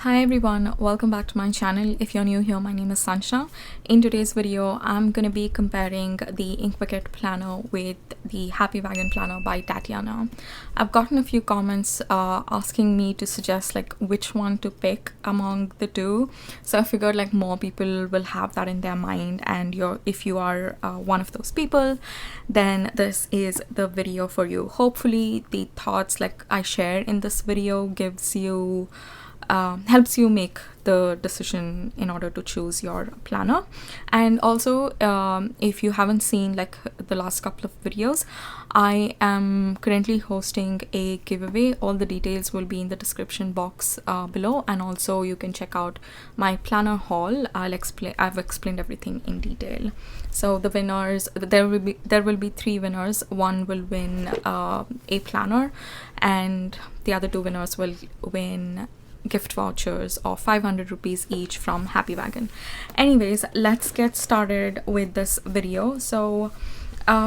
Hi everyone, welcome back to my channel. If you're new here, my name is Sanjana. In today's video, I'm gonna be comparing the Ink Bucket planner with the Happy Wagon planner by Tatiana. I've gotten a few comments asking me to suggest like which one to pick among the two. So I figured like more people will have that in their mind, and if you are one of those people, then this is the video for you. Hopefully the thoughts like I share in this video gives you helps you make the decision in order to choose your planner. And also if you haven't seen like the last couple of videos, I am currently hosting a giveaway. All the details will be in the description box below, and also you can check out my planner haul. I've explained everything in detail. So the winners, there will be 3 winners. One will win a planner, and the other 2 winners will win gift vouchers of 500 rupees each from Happy Wagon. Anyways, let's get started with this video. So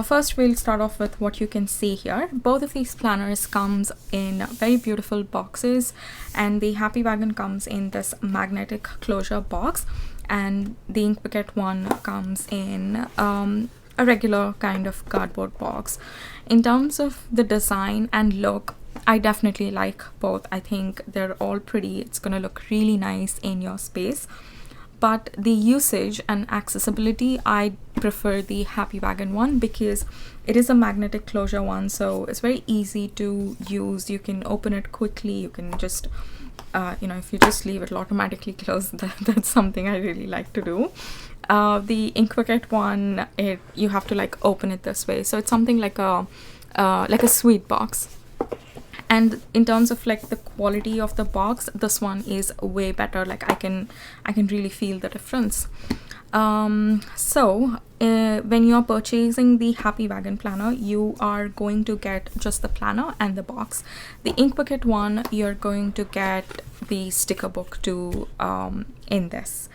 first we'll start off with what you can see here. Both of these planners comes in very beautiful boxes, and the Happy Wagon comes in this magnetic closure box, and the Ink Bucket one comes in a regular kind of cardboard box. In terms of the design and look, I definitely like both. I think they're all pretty. It's gonna look really nice in your space. But the usage and accessibility, I prefer the Happy Wagon one because it is a magnetic closure one, so it's very easy to use. You can open it quickly. You can just if you just leave it, it'll automatically close. That's something I really like to do. The Ink Bucket one, you have to like open it this way, so it's something like a sweet box. And in terms of like the quality of the box, this one is way better. Like I can really feel the difference. When you're purchasing the Happy Wagon planner, you are going to get just the planner and the box. The Ink Bucket one, you're going to get the sticker book too in this.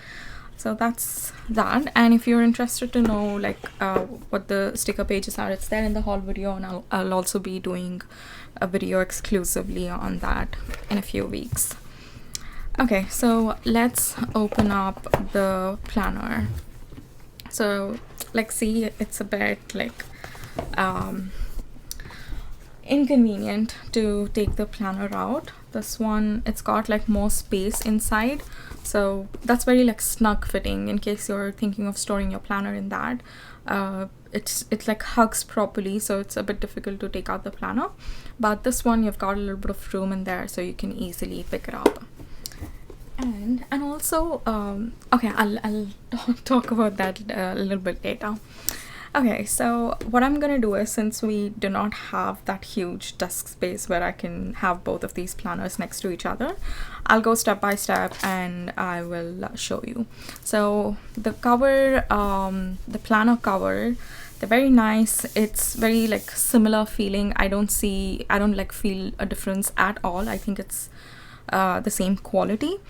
So that's that. And if you're interested to know like what the sticker pages are, it's there in the haul video, and I'll also be doing a video exclusively on that in a few weeks. Okay, so let's open up the planner. So like see, it's a bit like inconvenient to take the planner out. This one, it's got like more space inside, so that's very like snug fitting in case you're thinking of storing your planner in that. It's like hugs properly, so it's a bit difficult to take out the planner. But this one, you've got a little bit of room in there, so you can easily pick it up. And also okay, I'll talk about that a little bit later. Okay, so what I'm gonna do is, since we do not have that huge desk space where I can have both of these planners next to each other, I'll go step by step and I will show you. So the cover, the planner cover, they're very nice. It's very like similar feeling. I don't like feel a difference at all. I think it's the same quality.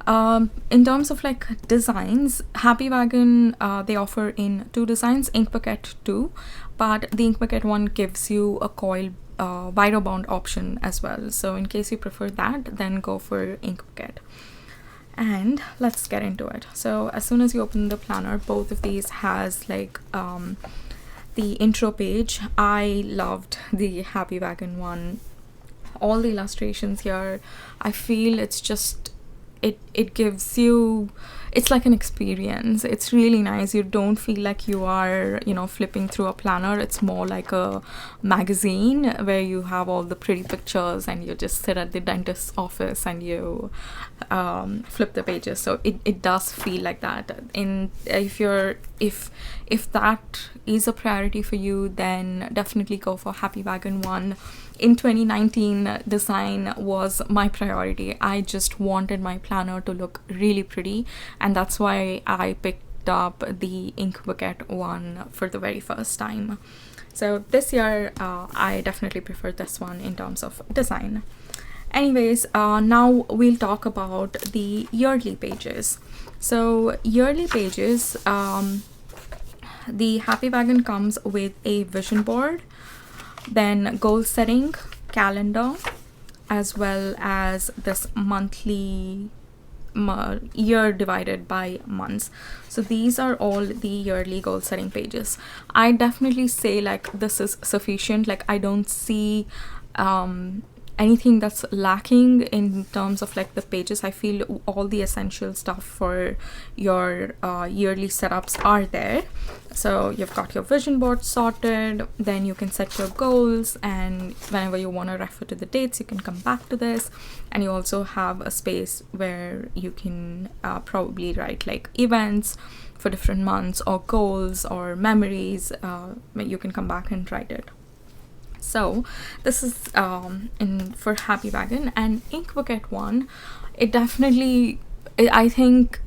In terms of like designs, Happy Wagon, they offer in 2 designs, Ink Bucket 2, but the Ink Bucket one gives you a coil wire bound option as well. So in case you prefer that, then go for Ink Bucket. And let's get into it. So as soon as you open the planner, both of these has like the intro page. I loved the Happy Wagon one. All the illustrations here, I feel it's just it gives you, it's like an experience. It's really nice. You don't feel like you are flipping through a planner. It's more like a magazine where you have all the pretty pictures and you just sit at the dentist's office and you flip the pages. So it does feel like that. If that is a priority for you, then definitely go for Happy Wagon one. In 2019, design was my priority. I just wanted my planner to look really pretty, and that's why I picked up the Ink Bucket one for the very first time. So this year, I definitely prefer this one in terms of design. Anyways, now we'll talk about the yearly pages. So yearly pages, the Happy Wagon comes with a vision board, then goal setting, calendar, as well as this monthly year divided by months. So these are all the yearly goal setting pages. I definitely say like this is sufficient. Like I don't see anything that's lacking in terms of like the pages. I feel all the essential stuff for your yearly setups are there. So you've got your vision board sorted, then you can set your goals, and whenever you want to refer to the dates you can come back to this. And you also have a space where you can probably write like events for different months or goals or memories. You can come back and write it. So this is for Happy Wagon. And Ink Bucket one, it definitely, I think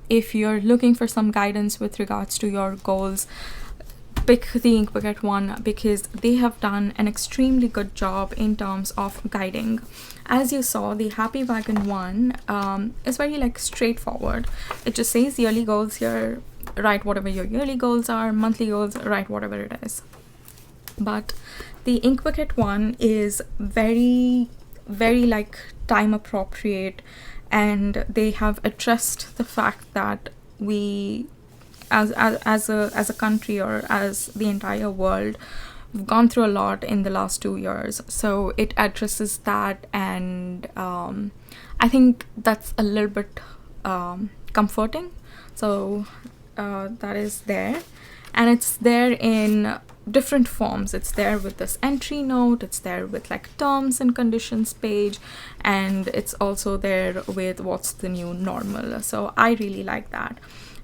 if you're looking for some guidance with regards to your goals, pick the Ink Bucket one, because they have done an extremely good job in terms of guiding. As you saw, the Happy Wagon one is very like straightforward. It just says yearly goals here, write whatever your yearly goals are, monthly goals, write whatever it is. But the Ink Bucket one is very like time appropriate, and they have addressed the fact that we as a country, or as the entire world, we've gone through a lot in the last 2 years. So it addresses that, and I think that's a little bit comforting. So that is there, and it's there in different forms. It's there with this entry note, it's there with like terms and conditions page, and it's also there with what's the new normal. So I really like that.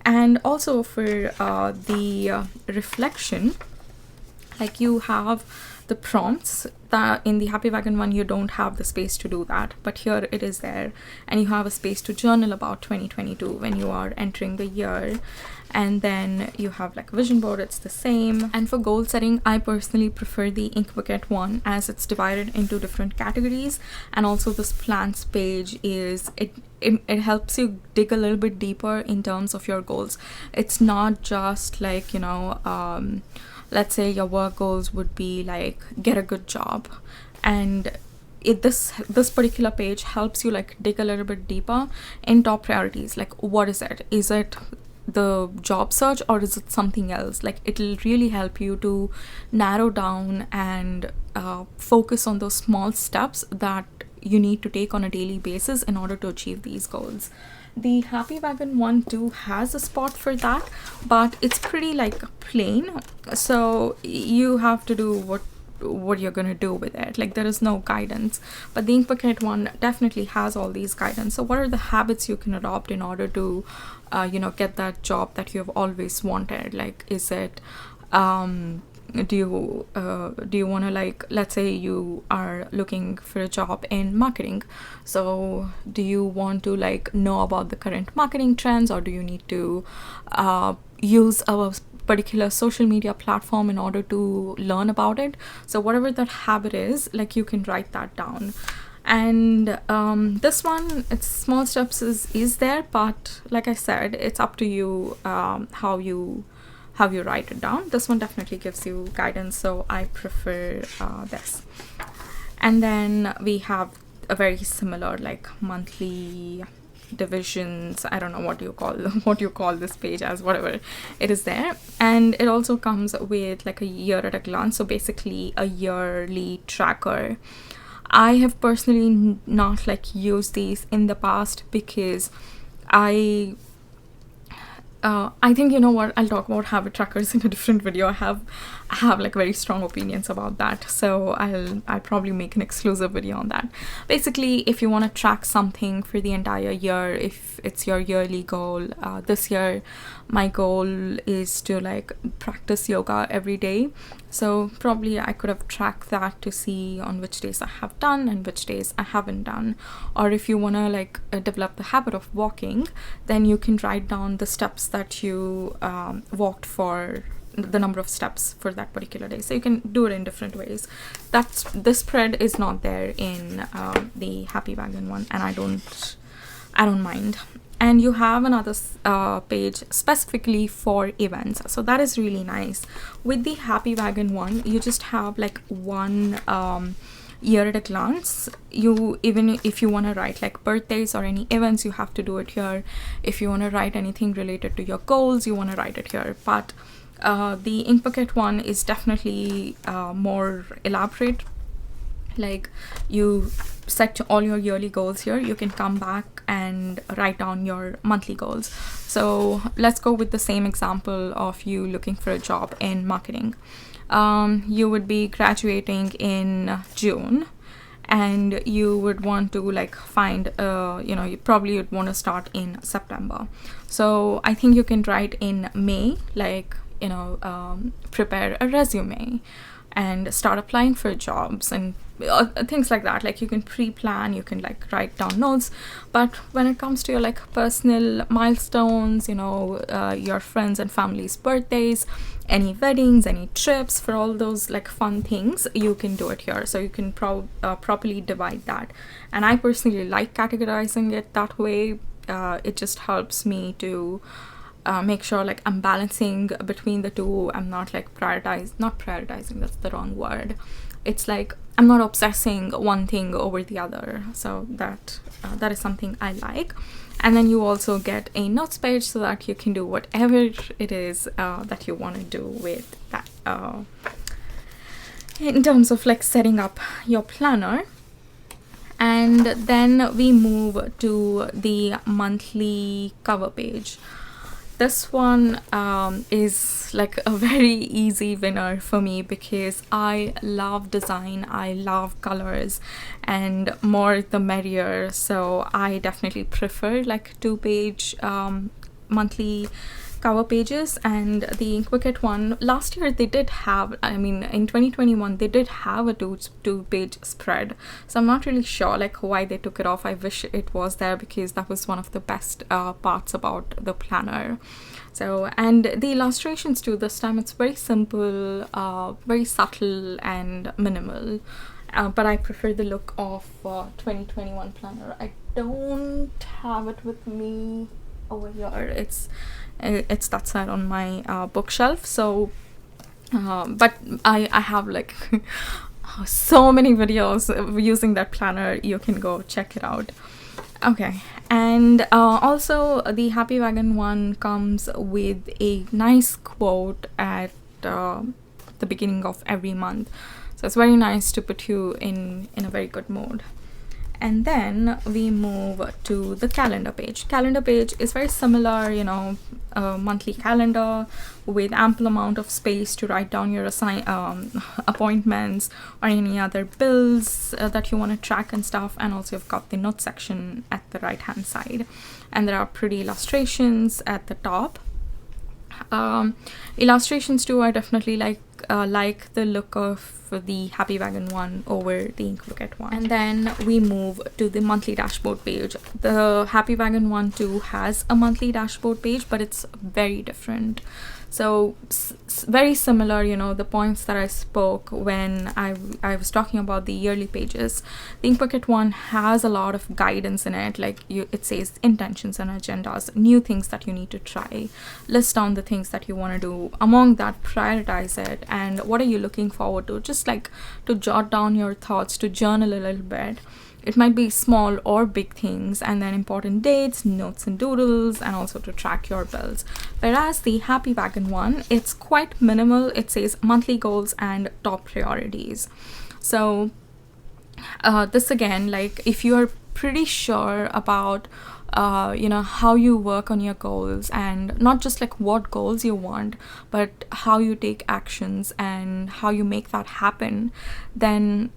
And also for the reflection, like you have the prompts that in the Happy Wagon one you don't have the space to do that, but here it is there, and you have a space to journal about 2022 when you are entering the year. And then you have like vision board, it's the same. And for goal setting, I personally prefer the Ink Bucket one, as it's divided into different categories. And also this plans page is, it helps you dig a little bit deeper in terms of your goals. It's not just like, you know, let's say your work goals would be like get a good job, and this particular page helps you like dig a little bit deeper in top priorities. Like what is it? Is it the job search, or is it something else? Like it'll really help you to narrow down and focus on those small steps that you need to take on a daily basis in order to achieve these goals. The Happy Wagon one too has a spot for that, but it's pretty like plain, so you have to do what you're gonna do with it. Like there is no guidance. But the Ink Bucket one definitely has all these guidance. So what are the habits you can adopt in order to you know, get that job that you have always wanted? Like is it do you want to, like, let's say you are looking for a job in marketing, so do you want to like know about the current marketing trends, or do you need to use a particular social media platform in order to learn about it? So whatever that habit is, like you can write that down. And this one, it's small steps is there, but like I said, it's up to you how you write it down. This one definitely gives you guidance, so I prefer this. And then we have a very similar like monthly divisions. I don't know what you call this page as, whatever it is there. And it also comes with like a year at a glance, so basically a yearly tracker. I have personally not like used these in the past because I think, you know what, I'll talk about habit trackers in a different video. I have like very strong opinions about that, so I'll probably make an exclusive video on that. Basically, if you want to track something for the entire year, if it's your yearly goal, this year my goal is to like practice yoga every day, so probably I could have tracked that to see on which days I have done and which days I haven't done. Or if you want to like develop the habit of walking, then you can write down the steps that you walked, for the number of steps for that particular day. So you can do it in different ways. This spread is not there in the Happy Wagon one, and I don't mind. And you have another page specifically for events, so that is really nice. With the Happy Wagon one, you just have like one year at a glance. You, even if you want to write like birthdays or any events, you have to do it here. If you want to write anything related to your goals, you want to write it here. But the ink bucket one is definitely more elaborate. Like, you set all your yearly goals here. You can come back and write down your monthly goals. So let's go with the same example of you looking for a job in marketing. You would be graduating in June, and you would want to like find you probably would want to start in September. So I think you can write in May, like, prepare a resume and start applying for jobs and things like that. Like, you can pre-plan, you can like write down notes. But when it comes to your like personal milestones, your friends and family's birthdays, any weddings, any trips, for all those like fun things, you can do it here. So you can properly divide that. And I personally like categorizing it that way. It just helps me to make sure like I'm balancing between the two. I'm not like not prioritizing, that's the wrong word. It's like I'm not obsessing one thing over the other. So that is something I like. And then you also get a notes page so that you can do whatever it is that you want to do with that in terms of like setting up your planner. And then we move to the monthly cover page. This one is like a very easy winner for me because I love design, I love colors, and more the merrier. So I definitely prefer like 2-page monthly cover pages. And the ink bucket one, last year they did have, in 2021 they did have a two-page spread. So I'm not really sure like why they took it off. I wish it was there because that was one of the best parts about the planner. So, and the illustrations too, this time it's very simple, very subtle and minimal. But I prefer the look of 2021 planner. I don't have it with me over here. It's that side on my bookshelf. So but I have like so many videos using that planner. You can go check it out. Okay, and also the Happy Wagon one comes with a nice quote at the beginning of every month. So it's very nice to put you in a very good mood. And then we move to the calendar page. Calendar page is very similar, a monthly calendar with ample amount of space to write down your appointments or any other bills that you want to track and stuff. And also you've got the note section at the right hand side, and there are pretty illustrations at the top. Illustrations too, I definitely like the look of the Happy Wagon one over the ink bucket one. And then we move to the monthly dashboard page. The Happy Wagon one too has a monthly dashboard page, but it's very different. So very similar, the points that I spoke when I was talking about the yearly pages. The ink bucket one has a lot of guidance in it. Like it says intentions and agendas, new things that you need to try, list down the things that you want to do. Among that, prioritize it, and what are you looking forward to? Just like to jot down your thoughts, to journal a little bit. It might be small or big things, and then important dates, notes and doodles, and also to track your bills. Whereas the Happy Wagon one, it's quite minimal. It says monthly goals and top priorities. So this again, like if you're pretty sure about how you work on your goals, and not just like what goals you want, but how you take actions and how you make that happen, then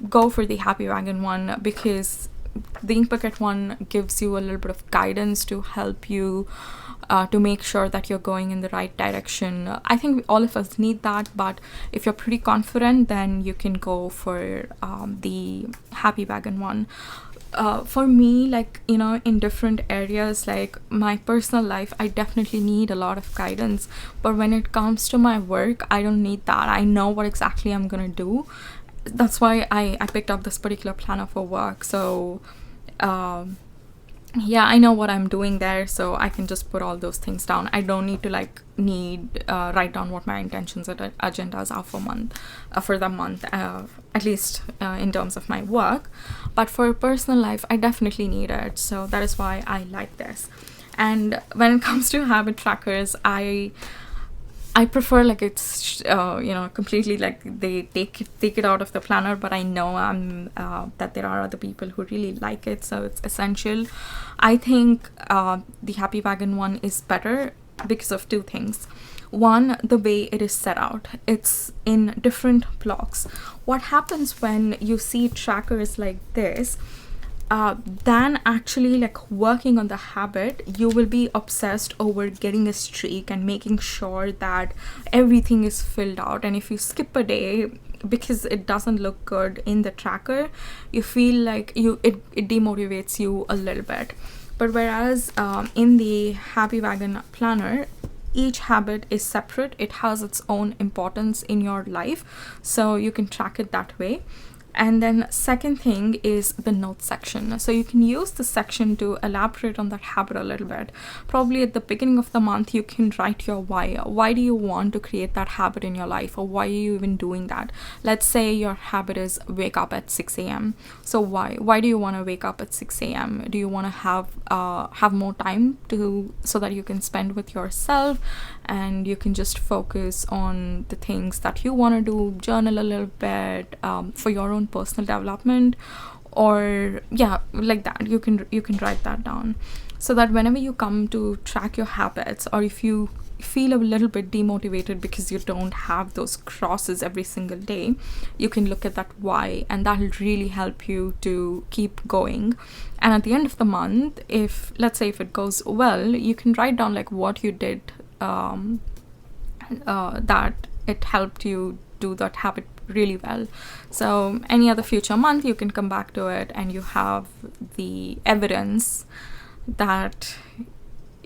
go for the Happy Wagon one, because the ink bucket one gives you a little bit of guidance to help you to make sure that you're going in the right direction. I think all of us need that, but if you're pretty confident, then you can go for the Happy Wagon one. For me, like in different areas, like my personal life, I definitely need a lot of guidance, but when it comes to my work, I don't need that. I know what exactly I'm gonna do. That's why I picked up this particular planner for work. So yeah, I know what I'm doing there, so I can just put all those things down. I don't need to write down what my intentions and agendas are for the month, at least in terms of my work. But for personal life, I definitely need it, so that is why I like this. And when it comes to habit trackers, I prefer like it's completely like they take it out of the planner, but I know that there are other people who really like it, so it's essential. I think the Happy Wagon one is better because of two things. One, the way it is set out, it's in different blocks. What happens when you see trackers like this, than actually like working on the habit, you will be obsessed over getting a streak and making sure that everything is filled out. And if you skip a day because it doesn't look good in the tracker, you feel like it demotivates you a little bit. But whereas in the Happy Wagon planner, each habit is separate, it has its own importance in your life, so you can track it that way. And then second thing is the notes section. So you can use the section to elaborate on that habit a little bit. Probably at the beginning of the month, you can write your why. Why do you want to create that habit in your life, or why are you even doing that? Let's say your habit is wake up at 6 a.m. So why do you want to wake up at 6 a.m.? Do you want to have more time so that you can spend with yourself and you can just focus on the things that you want to do, journal a little bit for your own personal development, or yeah, like that. You can write that down, so that whenever you come to track your habits, or if you feel a little bit demotivated because you don't have those crosses every single day, you can look at that why, and that'll really help you to keep going. And at the end of the month, if let's say if it goes well, you can write down like what you did that it helped you do that habit really well. So any other future month, you can come back to it and you have the evidence that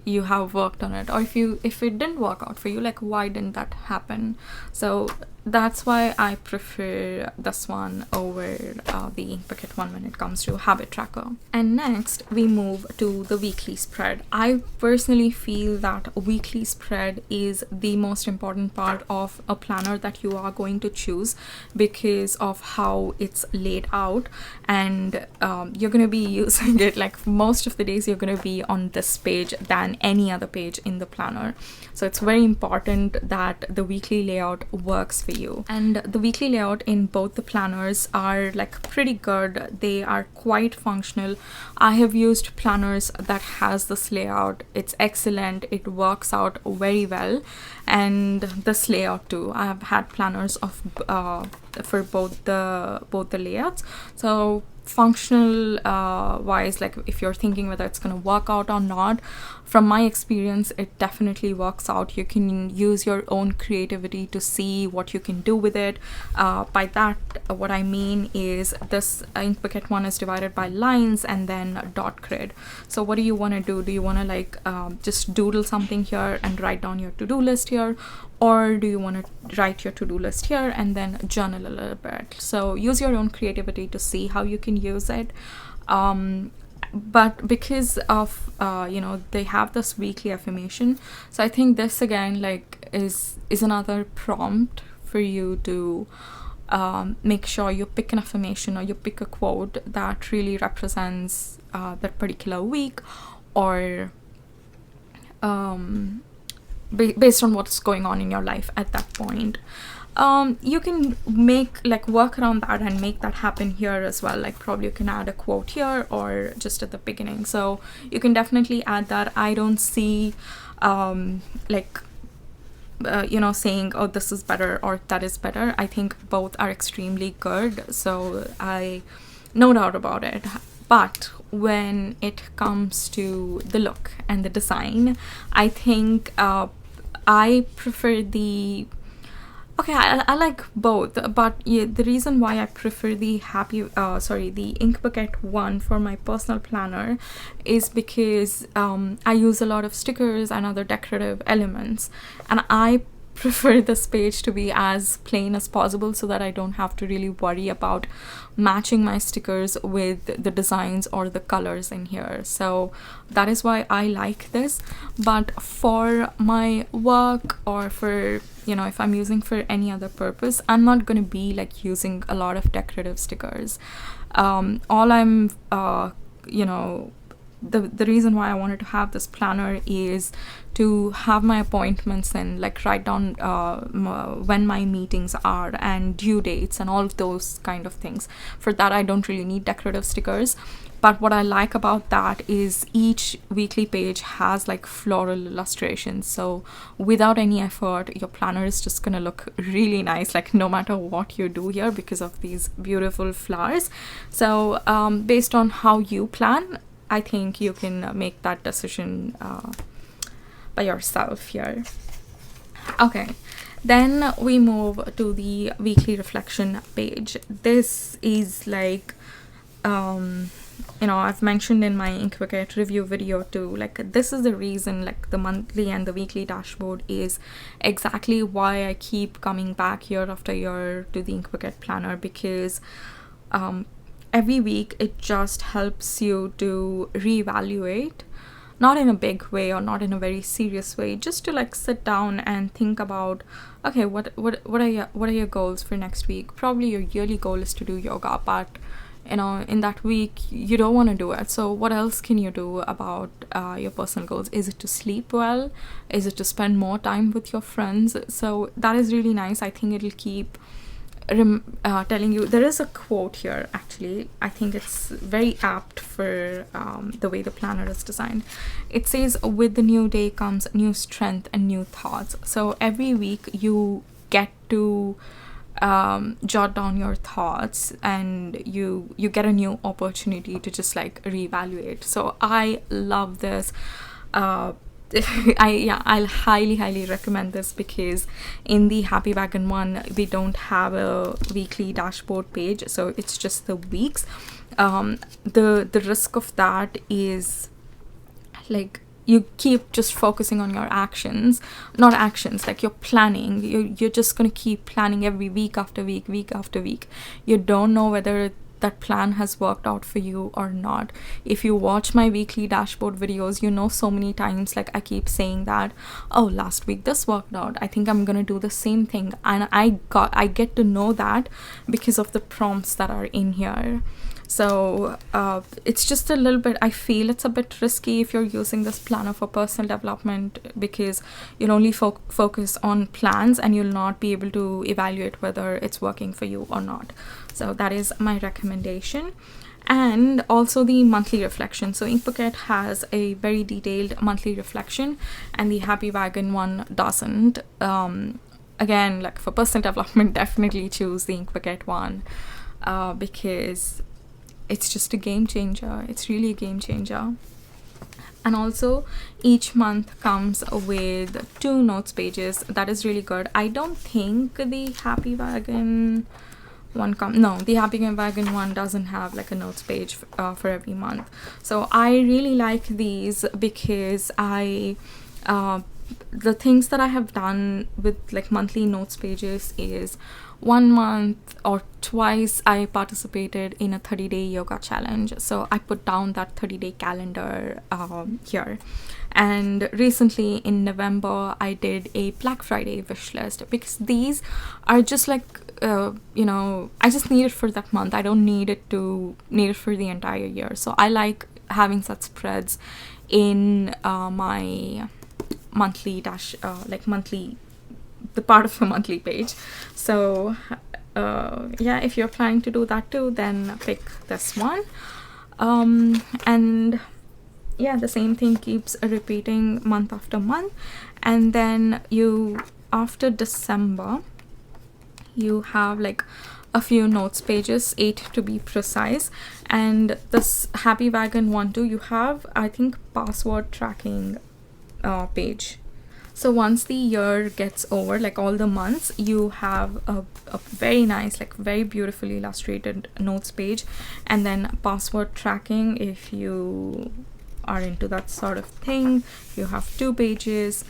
you have worked on it. Or if it didn't work out for you, like why didn't that happen? So that's why I prefer this one over the Inkbucket one when it comes to habit tracker. And next we move to the weekly spread. I personally feel that a weekly spread is the most important part of a planner that you are going to choose because of how it's laid out, and you're going to be using it like most of the days you're going to be on this page than any other page in the planner. So it's very important that the weekly layout works for you. And the weekly layout in both the planners are like pretty good. They are quite functional. I have used planners that has this layout. It's excellent. It works out very well. And this layout too. I have had planners of for both the layouts. So functional wise, like if you're thinking whether it's going to work out or not, from my experience it definitely works out. You can use your own creativity to see what you can do with it. By that what I mean is this Inkbucket one is divided by lines and then dot grid. So what do you want to do? Do you want to like just doodle something here and write down your to-do list here, or do you want to write your to-do list here and then journal a little bit? So use your own creativity to see how you can use it. But because of they have this weekly affirmation, so I think this again like is another prompt for you to make sure you pick an affirmation or you pick a quote that really represents that particular week, or based on what's going on in your life at that point. You can work around that and make that happen here as well. Like probably you can add a quote here or just at the beginning. So you can definitely add that. I don't see saying, oh, this is better or that is better. I think both are extremely good. So no doubt about it. But when it comes to the look and the design, I think I prefer the I like both, but yeah, the reason why I prefer the the Inkbucket one for my personal planner is because I use a lot of stickers and other decorative elements, and I prefer this page to be as plain as possible so that I don't have to really worry about matching my stickers with the designs or the colors in here. So that is why I like this. But for my work, or for, you know, if I'm using for any other purpose, I'm not going to be like using a lot of decorative stickers. All I'm you know, the reason why I wanted to have this planner is to have my appointments and like write down when my meetings are and due dates and all of those kind of things. For that, I don't really need decorative stickers. But what I like about that is each weekly page has like floral illustrations. So without any effort, your planner is just gonna look really nice, like no matter what you do here, because of these beautiful flowers. So based on how you plan, I think you can make that decision by yourself here. Okay, then we move to the weekly reflection page. This is like, you know, I've mentioned in my Inkbucket review video too, like this is the reason like the monthly and the weekly dashboard is exactly why I keep coming back year after year to the Inkbucket planner, because every week it just helps you to reevaluate, not in a big way or not in a very serious way, just to like sit down and think about, okay, what are your goals for next week? Probably your yearly goal is to do yoga, but you know, in that week you don't want to do it. So what else can you do about your personal goals? Is it to sleep well? Is it to spend more time with your friends? So that is really nice. I think it'll keep telling you. There is a quote here, actually. I think it's very apt for the way the planner is designed. It says, with the new day comes new strength and new thoughts. So every week you get to jot down your thoughts, and you get a new opportunity to just like reevaluate. So I love this. I'll highly recommend this, because in the Happy Wagon one we don't have a weekly dashboard page, so it's just the weeks. The risk of that is like you keep just focusing on your actions, not actions, like you're planning. You're just gonna keep planning every week after week after week. You don't know whether that plan has worked out for you or not. If you watch my weekly dashboard videos, you know, so many times like I keep saying that, oh, last week this worked out, I think I'm gonna do the same thing, and I get to know that because of the prompts that are in here. So it's just a little bit, I feel it's a bit risky if you're using this planner for personal development, because you'll only focus on plans and you'll not be able to evaluate whether it's working for you or not. So that is my recommendation. And also the monthly reflection. So Inkbucket has a very detailed monthly reflection, and the Happy Wagon one doesn't. Again, like for personal development, definitely choose the Inkbucket one, because it's just a game changer. It's really a game changer. And also each month comes with 2 notes pages. That is really good. I don't think the Happy Wagon one the Happy Wagon one doesn't have like a notes page for every month. So I really like these, because the things that I have done with like monthly notes pages is, one month or twice I participated in a 30-day yoga challenge. So I put down that 30-day calendar here. And recently in November I did a Black Friday wish list, because these are just like you know, I just need it for that month. I don't need it for the entire year. So I like having such spreads in my monthly the part of the monthly page. So yeah, if you're planning to do that too, then pick this one. And yeah, the same thing keeps repeating month after month. And then after December, you have like a few notes pages, 8 to be precise. And this Happy Wagon one too, you have, I think, password tracking page. So once the year gets over, like all the months, you have a very nice, like very beautifully illustrated notes page, and then password tracking. If you are into that sort of thing, you have 2 pages,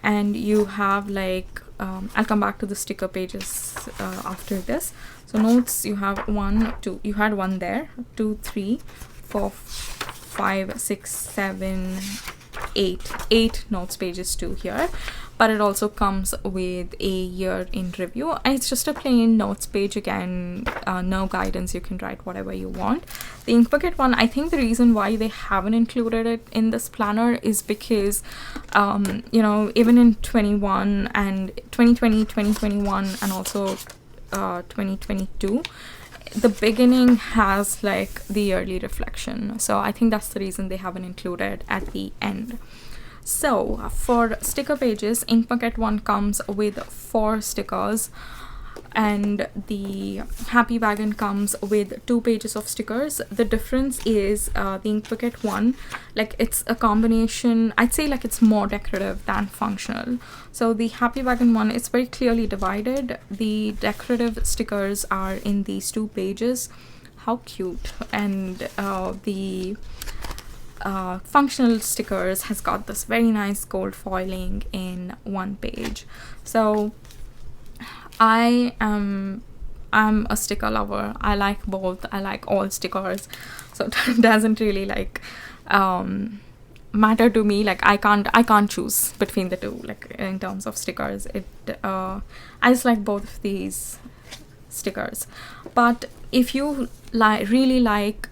and you have like I'll come back to the sticker pages after this. So notes, you have 1, 2, you had 1 there, 2, 3, 4, 5, 6, 7, 8 notes pages too here. But it also comes with a year in review, and it's just a plain notes page again, no guidance. You can write whatever you want. The ink bucket one, I think the reason why they haven't included it in this planner is because you know, even in 21 and 2020, 2021, and also 2022, the beginning has like the yearly reflection, so I think that's the reason they haven't included at the end. So for sticker pages, ink bucket one comes with 4 stickers, and the Happy Wagon comes with 2 pages of stickers. The difference is the ink bucket one, like it's a combination, I'd say like it's more decorative than functional. So the Happy Wagon one, it's very clearly divided. The decorative stickers are in these 2 pages. How cute. And the functional stickers has got this very nice gold foiling in 1 page. So I'm a sticker lover. I like both. I like all stickers, so it doesn't really like matter to me. Like I can't choose between the two, like in terms of stickers. I just like both of these stickers. But if you really like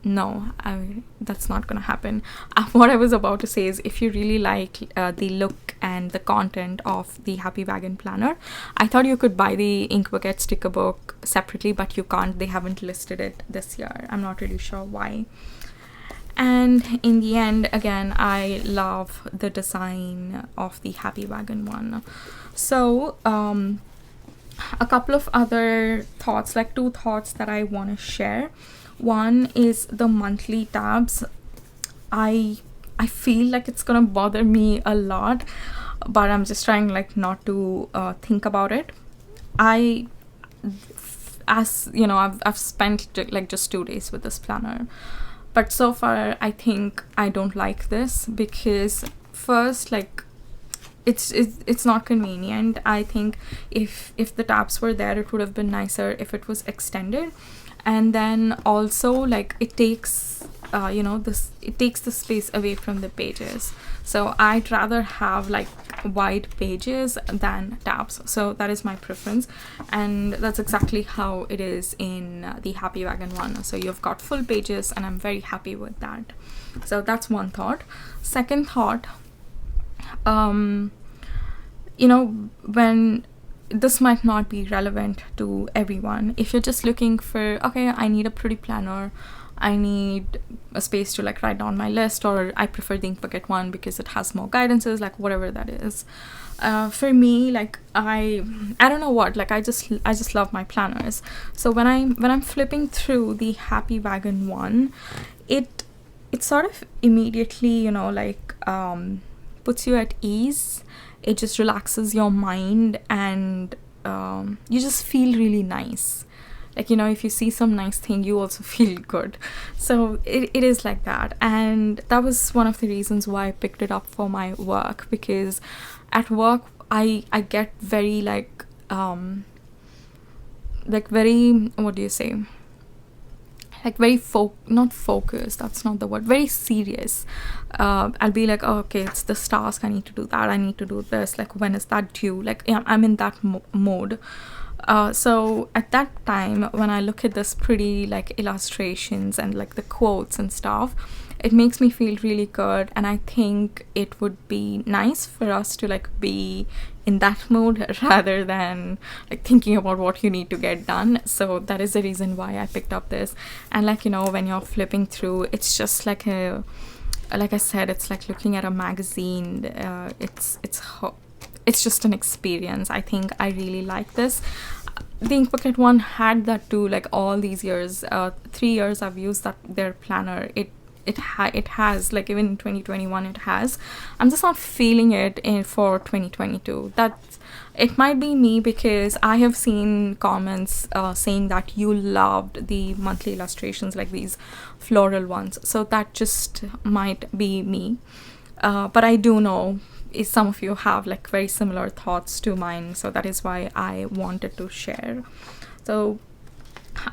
no, that's not gonna happen. What I was about to say is, if you really like the look and the content of the Happy Wagon planner, I thought you could buy the ink bucket sticker book separately, but you can't. They haven't listed it this year. I'm not really sure why. And in the end, again, I love the design of the Happy Wagon one. So a couple of other thoughts, like 2 thoughts that I want to share. One is the monthly tabs. I feel like it's gonna bother me a lot, but I'm just trying like not to think about it. As you know, I've spent like just 2 days with this planner, but so far I think I don't like this because first, like it's not convenient. I think if the tabs were there, it would have been nicer if it was extended. And then also, like, it takes you know, it takes the space away from the pages. So I'd rather have like wide pages than tabs. So that is my preference, and that's exactly how it is in the Happy Wagon one. So you've got full pages, and I'm very happy with that. So that's one thought. Second thought, you know, when this might not be relevant to everyone. If you're just looking for, okay, I need a pretty planner, I need a space to like write down my list, or I prefer the ink bucket one because it has more guidances, like whatever that is. For me, like I don't know what, like I just love my planners. So when I'm flipping through the Happy Wagon one, it sort of immediately, you know, like puts you at ease. It just relaxes your mind, and you just feel really nice. Like, you know, if you see some nice thing, you also feel good. So it is like that. And that was one of the reasons why I picked it up for my work, because at work I get very like very, what do you say, like very not focused, that's not the word, very serious. I'll be like, oh, okay, it's this task, I need to do that, I need to do this, like when is that due, like yeah, I'm in that mode. So at that time, when I look at this pretty like illustrations and like the quotes and stuff, it makes me feel really good. And I think it would be nice for us to like be in that mode rather than like thinking about what you need to get done. So that is the reason why I picked up this. And like, you know, when you're flipping through, it's just like like I said, it's like looking at a magazine. It's just an experience. I think I really like this. The ink bucket one had that too, like all these years, 3 years I've used their planner. It has, like even in 2021 it has. I'm just not feeling it for 2022. It might be me, because I have seen comments saying that you loved the monthly illustrations, like these floral ones. So that just might be me. But I do know some of you have like very similar thoughts to mine, so that is why I wanted to share. So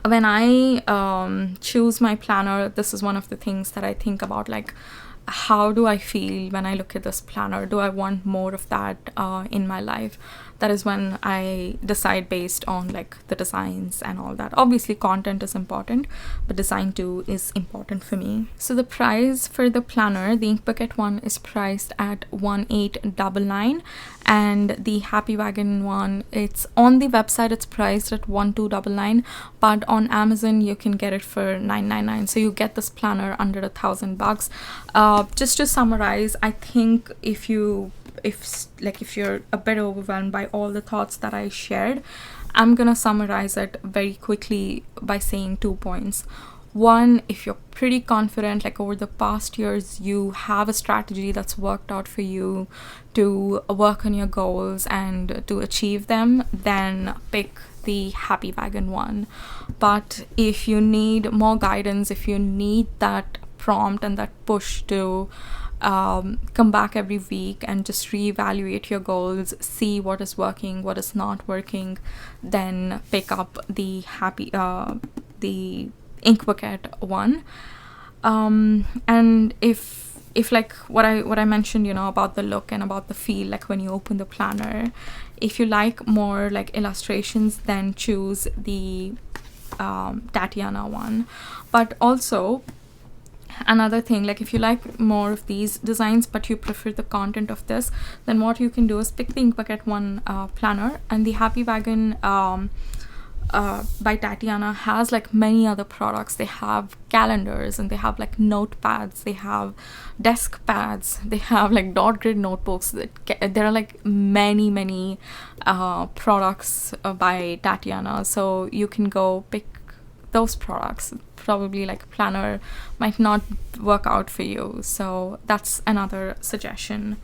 when I choose my planner, this is one of the things that I think about, like how do I feel when I look at this planner? Do I want more of that in my life? That is when I decide based on like the designs and all that. Obviously content is important, but design too is important for me. So the price for the planner, the Ink Bucket one, is priced at 1899, and the Happy Wagon one, it's on the website, it's priced at 1299, but on Amazon you can get it for 999. So you get this planner under $1,000. Just to summarize, I think if you're a bit overwhelmed by all the thoughts that I shared, I'm gonna summarize it very quickly by saying 2 points. One, if you're pretty confident, like over the past years you have a strategy that's worked out for you to work on your goals and to achieve them, then pick the Happy Wagon one. But if you need more guidance, if you need that prompt and that push to come back every week and just reevaluate your goals, see what is working, what is not working, then pick up the the Ink Bucket one. And if like what I mentioned, about the look and about the feel, like when you open the planner, if you like more like illustrations, then choose the Tatiana one. But also another thing, like if you like more of these designs but you prefer the content of this, then what you can do is pick the Ink Bucket one planner. And the Happy Wagon by Tatiana has like many other products. They have calendars, and they have like notepads, they have desk pads, they have like dot grid notebooks. There are like many products by Tatiana, so you can go pick those products. Probably like planner might not work out for you, so that's another suggestion.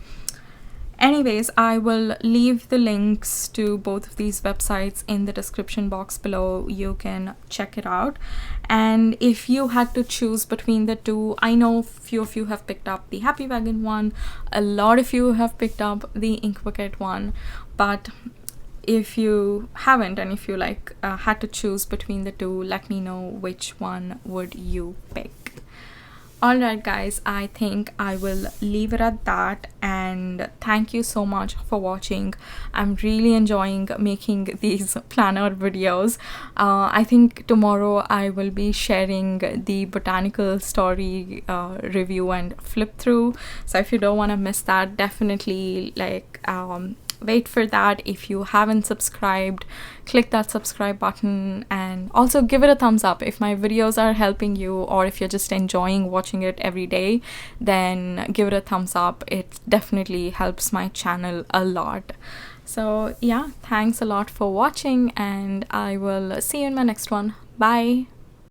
Anyways, I will leave the links to both of these websites in the description box below. You can check it out. And if you had to choose between the two, I know few of you have picked up the Happy Wagon one, a lot of you have picked up the Ink Bucket one, but if you haven't, and if you like had to choose between the two, let me know which one would you pick. Alright guys, I think I will leave it at that, and thank you so much for watching. I'm really enjoying making these planner videos. I think tomorrow I will be sharing the Botanical Story review and flip through, so if you don't want to miss that, definitely like wait for that. If you haven't subscribed, click that subscribe button, and also give it a thumbs up if my videos are helping you, or if you're just enjoying watching it every day, then give it a thumbs up. It definitely helps my channel a lot. So yeah, thanks a lot for watching, and I will see you in my next one. Bye.